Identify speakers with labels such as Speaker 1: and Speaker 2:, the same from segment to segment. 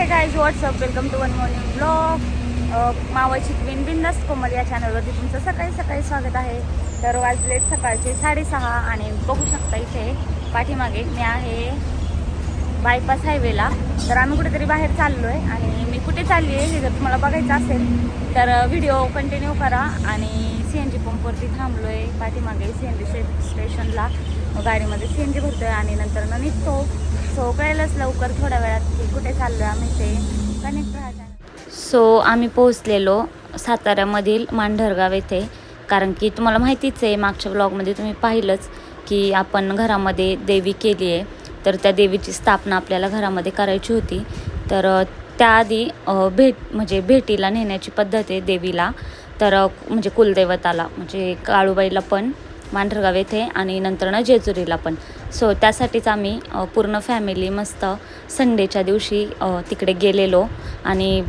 Speaker 1: Guys what's up welcome to one morning blog. मावळची queen बिंदास कोमल या चॅनलवरती तुमचं सकाळी सकाळी स्वागत आहे. तर वाजलेत सकाळचे 6:30 आणि बघू शकता इथे पाठीमागे मी आहे बायपास हायवेला. तर आम्ही कुठेतरी बाहेर चाललो आहे आणि मी कुठे चालली आहे हे जर तुम्हाला बघायचं असेल तर व्हिडिओ कंटिन्यू करा. आणि CNG पंपवरती थांबलो आहे पाठीमागे CNG स्टेशनला. गाडीमध्ये CNG भरतो आहे आणि नंतर निघतो. सो कळेलच लवकर थोड्या वेळात की कुठे चाललो आहे आम्ही ते कनेक्ट राहता. सो आम्ही पोहोचलेलो साताऱ्यामधील मांढरगाव येथे. कारण की तुम्हाला माहितीच आहे मागच्या ब्लॉगमध्ये तुम्ही पाहिलंच की आपण घरामध्ये देवी केली आहे. तर त्या देवीची स्थापना आपल्याला घरामध्ये करायची होती. तर त्याआधी भेटीला नेण्याची पद्धत आहे देवीला. तर म्हणजे कुलदैवताला म्हणजे काळूबाईला पण मांढरगाव येथे आणि नंतर जेजुरीला पण. सो त्यासाठीच आम्ही पूर्ण फॅमिली मस्त संडेच्या दिवशी तिकडे गेलेलो. आणि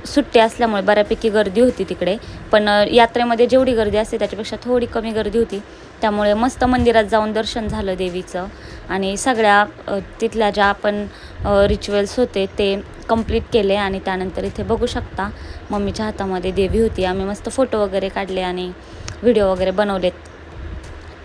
Speaker 1: सुट्टी असल्यामुळे बऱ्यापैकी गर्दी होती तिकडे. पण यात्रेमध्ये जेवढी गर्दी असते त्याच्यापेक्षा थोडी कमी गर्दी होती. त्यामुळे मस्त मंदिरात जाऊन दर्शन झालं देवीचं. आणि सगळ्या तिथल्या ज्या आपण रिच्युअल्स होते ते कंप्लीट केले. आणि त्यानंतर इथे बघू शकता मम्मीच्या हातामध्ये देवी होती. आम्ही मस्त फोटो वगैरे काढले आणि व्हिडिओ वगैरे बनवलेत.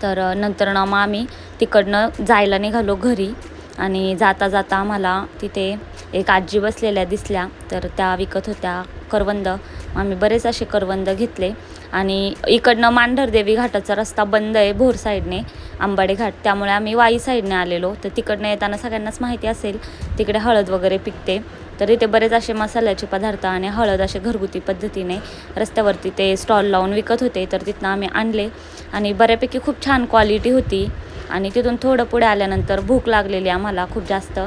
Speaker 1: तर नंतर मग आम्ही तिकडनं जायला निघालो घरी. आणि जाता जाता आम्हाला तिथे एक आजी बसलेल्या दिसल्या. तर त्या विकत होत्या करवंद. आम्ही बरेच असे करवंद घेतले. आणि इकडनं मांढरदेवी घाटाचा रस्ता बंद आहे भोर साईडने आंबाडे घाट. त्यामुळे आम्ही वाई साईडने आलेलो. तर तिकडनं येताना सगळ्यांनाच माहिती असेल तिकडे हळद वगैरे पिकते. तर इथे बरेच असे मसाल्याचे पदार्थ आणि हळद असे घरगुती पद्धतीने रस्त्यावरती ते स्टॉल लावून विकत होते. तर तिथनं आम्ही आणले आणि बऱ्यापैकी खूप छान क्वालिटी होती. आणि तिथून थोडं पुढे आल्यानंतर भूक लागलेली आम्हाला खूप जास्त.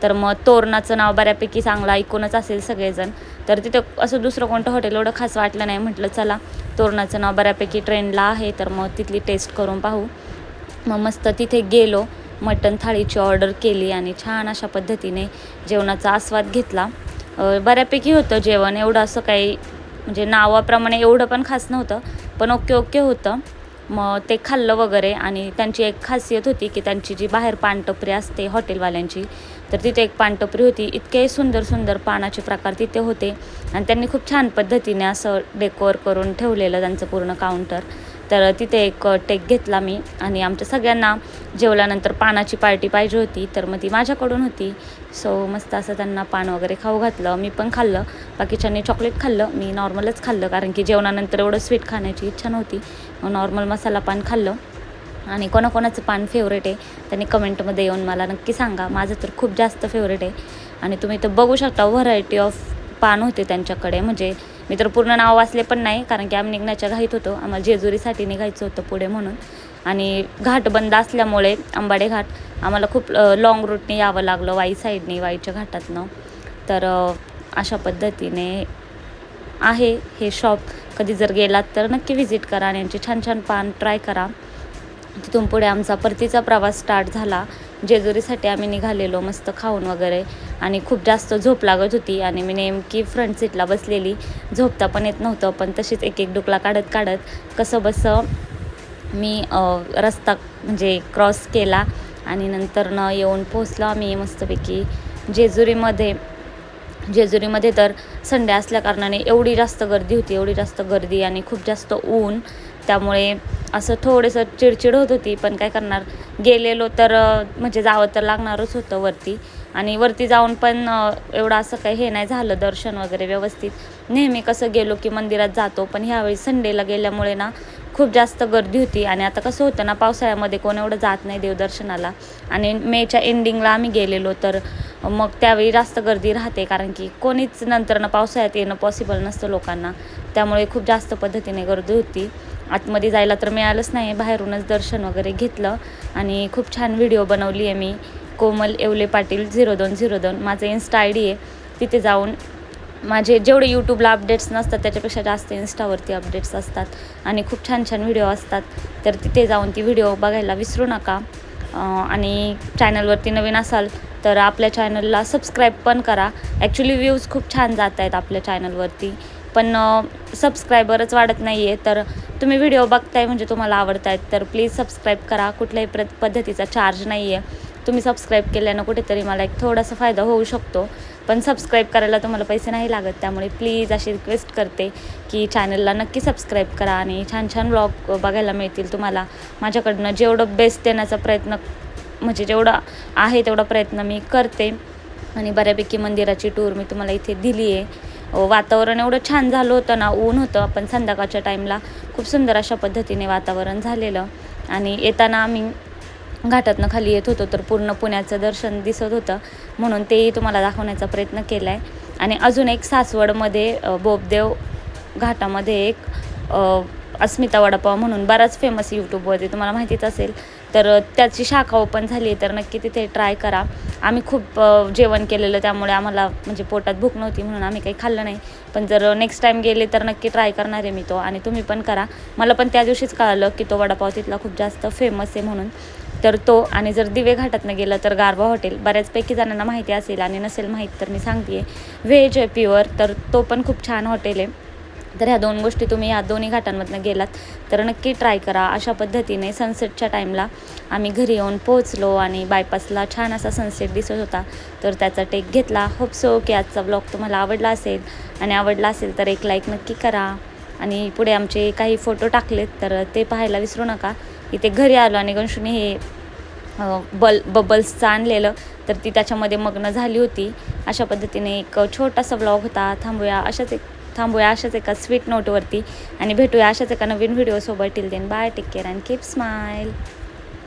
Speaker 1: तर मग तोरणाचं नाव बऱ्यापैकी चांगलं ऐकूनच असेल सगळेजण. तर तिथं असं दुसरं कोणतं हॉटेल एवढं खास वाटलं नाही. म्हटलं चला तोरणाचं नाव बऱ्यापैकी ट्रेंडला आहे तर मग तिथली टेस्ट करून पाहू. मग मस्त तिथे गेलो. मटण थाळीची ऑर्डर केली आणि छान अशा पद्धतीने जेवणाचा आस्वाद घेतला. बऱ्यापैकी होतं जेवण. एवढं असं काही म्हणजे नावाप्रमाणे एवढं पण खास नव्हतं पण ओके होतं. मग ते खाल्लं वगैरे. आणि त्यांची एक खासियत होती की त्यांची जी बाहेर पानटपरी असते हॉटेलवाल्यांची तर तिथे एक पानटपरी होती. इतके सुंदर पानाचे प्रकार तिथे होते. आणि त्यांनी खूप छान पद्धतीने असं डेकोर करून ठेवलेलं त्यांचं पूर्ण काउंटर. तर तिथे एक टेक घेतला मी. आणि आमच्या सगळ्यांना जेवल्यानंतर पानाची पार्टी पाहिजे होती तर मग ती माझ्याकडून होती. सो मस्त असं त्यांना पान वगैरे खाऊ घातलं. मी पण खाल्लं. बाकीच्यांनी चॉकलेट खाल्लं. मी नॉर्मलच खाल्लं कारण की जेवणानंतर एवढं स्वीट खाण्याची इच्छा नव्हती. मग नॉर्मल मसाला पान खाल्लं. आणि कोणाकोणाचं पान फेवरेट आहे त्यांनी कमेंटमध्ये येऊन मला नक्की सांगा. माझं तर खूप जास्त फेवरेट आहे. आणि तुम्ही तर बघू शकता व्हरायटी ऑफ पान होते त्यांच्याकडे. म्हणजे मी तर पूर्ण नाव वाचले पण नाही कारण की आम्ही निघण्याच्या घाईत होतो. आम्हाला जेजुरीसाठी निघायचं होतं पुढे म्हणून. आणि घाट बंद असल्यामुळे आंबाडे घाट आम्हाला खूप लाँग रूटने यावं लागलं वाई साईडने वाईच्या घाटातनं. तर अशा पद्धतीने आहे हे शॉप. कधी जर गेलात तर नक्की व्हिजिट करा आणि यांचे छान पान ट्राय करा. तिथून पुढे आमचा परतीचा प्रवास स्टार्ट झाला. जेजुरीसाठी आम्ही निघालेलो मस्त खाऊन वगैरे. आणि खूप जास्त झोप लागत होती आणि मी नेमकी फ्रंट सीटला बसलेली. झोपता पण येत नव्हतं पण तशीच एक डुकला काढत कसं बसं मी रस्ता म्हणजे क्रॉस केला. आणि नंतर येऊन पोचलो आम्ही मस्तपैकी जेजुरीमध्ये. तर संडे असल्याकारणाने एवढी जास्त गर्दी आणि खूप जास्त ऊन. त्यामुळे असं थोडंसं चिडचिड होत होती. पण काय करणार गेलेलो तर म्हणजे जावं तर लागणारच होतं वरती. आणि वरती जाऊन पण एवढं असं काही हे नाही झालं दर्शन वगैरे व्यवस्थित. नेहमी कसं गेलो की मंदिरात जातो पण ह्यावेळी संडेला गेल्यामुळे खूप जास्त गर्दी होती. आणि आता कसं होतं पावसाळ्यामध्ये कोण एवढं जात नाही देवदर्शनाला. आणि मेच्या एंडिंगला आम्ही गेलेलो तर मग त्यावेळी जास्त गर्दी राहते कारण की कोणीच नंतर पावसाळ्यात येणं पॉसिबल नसतं लोकांना. त्यामुळे खूप जास्त पद्धतीने गर्दी होती. आतमध्ये जायला तर मिळालंच नाही. बाहेरूनच दर्शन वगैरे घेतलं. आणि खूप छान व्हिडिओ बनवली आहे मी. कोमल येवले पाटील 0202 माझं इन्स्टा ID आहे. तिथे जाऊन माझे जेवढे यूट्यूबला अपडेट्स नसतात त्याच्यापेक्षा जास्त इन्स्टावरती अपडेट्स असतात. आणि खूप छान व्हिडिओ असतात. तर तिथे जाऊन ती व्हिडिओ बघायला विसरू नका. आणि चॅनलवरती नवीन असाल तर आपल्या चॅनलला सबस्क्राईब पण करा. ॲक्च्युली व्ह्यूज खूप छान जात आहेत आपल्या चॅनलवरती पण सबस्क्रायबरच वाढत नाही आहे. तर तुम्ही व्हिडिओ बघताय म्हणजे तुम्हाला आवडत आहेत तर प्लीज सबस्क्राईब करा. कुठल्याही पद्धतीचा चार्ज नाही आहे. तुम्ही सबस्क्राईब केल्यानं कुठेतरी मला एक थोडासा फायदा होऊ शकतो. पण सबस्क्राईब करायला तुम्हाला पैसे नाही लागत, त्यामुळे प्लीज अशी रिक्वेस्ट करते की चॅनलला नक्की सबस्क्राईब करा आणि छान छान व्लॉग बघायला मिळतील तुम्हाला. माझ्याकडनं जेवढं बेस्ट देण्याचा प्रयत्न, म्हणजे जेवढा आहे तेवढा प्रयत्न मी करते. आणि बऱ्यापैकी मंदिराची टूर मी तुम्हाला इथे दिली आहे. वातावरण एवढं छान झालं होतं ना, ऊन होतं, पण संध्याकाळच्या टाईमला खूप सुंदर अशा पद्धतीने वातावरण झालेलं. आणि येताना आम्ही घाटातनं खाली येत होतो तर पूर्ण पुण्याचं दर्शन दिसत होतं, म्हणून तेही तुम्हाला दाखवण्याचा प्रयत्न केला आहे. आणि अजून एक सासवडमध्ये बोबदेव घाटामध्ये एक अस्मिता वडापाव म्हणून बराच फेमस यूट्यूबवरती तुम्हाला माहितीच असेल, तर त्याची शाखा ओपन झाली आहे, तर नक्की तिथे ट्राय करा. आम्ही खूप जेवण केलेलं, त्यामुळे आम्हाला म्हणजे पोटात भूक नव्हती म्हणून आम्ही काही खाल्लं नाही. पण जर नेक्स्ट टाईम गेले तर नक्की ट्राय करणार आहे मी तो, आणि तुम्ही पण करा. मला पण त्या दिवशीच कळालं की तो वडापाव तिथला खूप जास्त फेमस आहे म्हणून. तर तो, आणि जर दिवे घाटातनं गेलं तर गारवा हॉटेल, बऱ्याचपैकी जणांना माहिती असेल, आणि नसेल माहीत तर मी सांगते आहे, व्हेज आहे प्युअर, तर तो पण खूप छान हॉटेल आहे. तर ह्या 2 गोष्टी तुम्ही या दोन्ही घाटांमधनं गेलात तर नक्की ट्राय करा. अशा पद्धतीने सनसेटच्या टाईमला आम्ही घरी येऊन पोहोचलो आणि बायपासला छान असा सनसेट दिसत होता, तर त्याचा टेक घेतला. होप सो की आजचा ब्लॉग तुम्हाला आवडला असेल, आणि आवडला असेल तर एक लाईक नक्की करा. आणि पुढे आमचे काही फोटो टाकलेत तर ते पाहायला विसरू नका. इथे घरी आलो आणि गंशूने हे बबल्सचं आणलेलं, तर ती त्याच्यामध्ये मग्न झाली होती. अशा पद्धतीने एक छोटासा ब्लॉग होता. थांबूया अशाच एका स्वीट नोटवरती, आणि भेटूया अशाच एका नवीन व्हिडिओसोबत. Till then bye, take care and keep smile.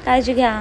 Speaker 1: काळजी घ्या.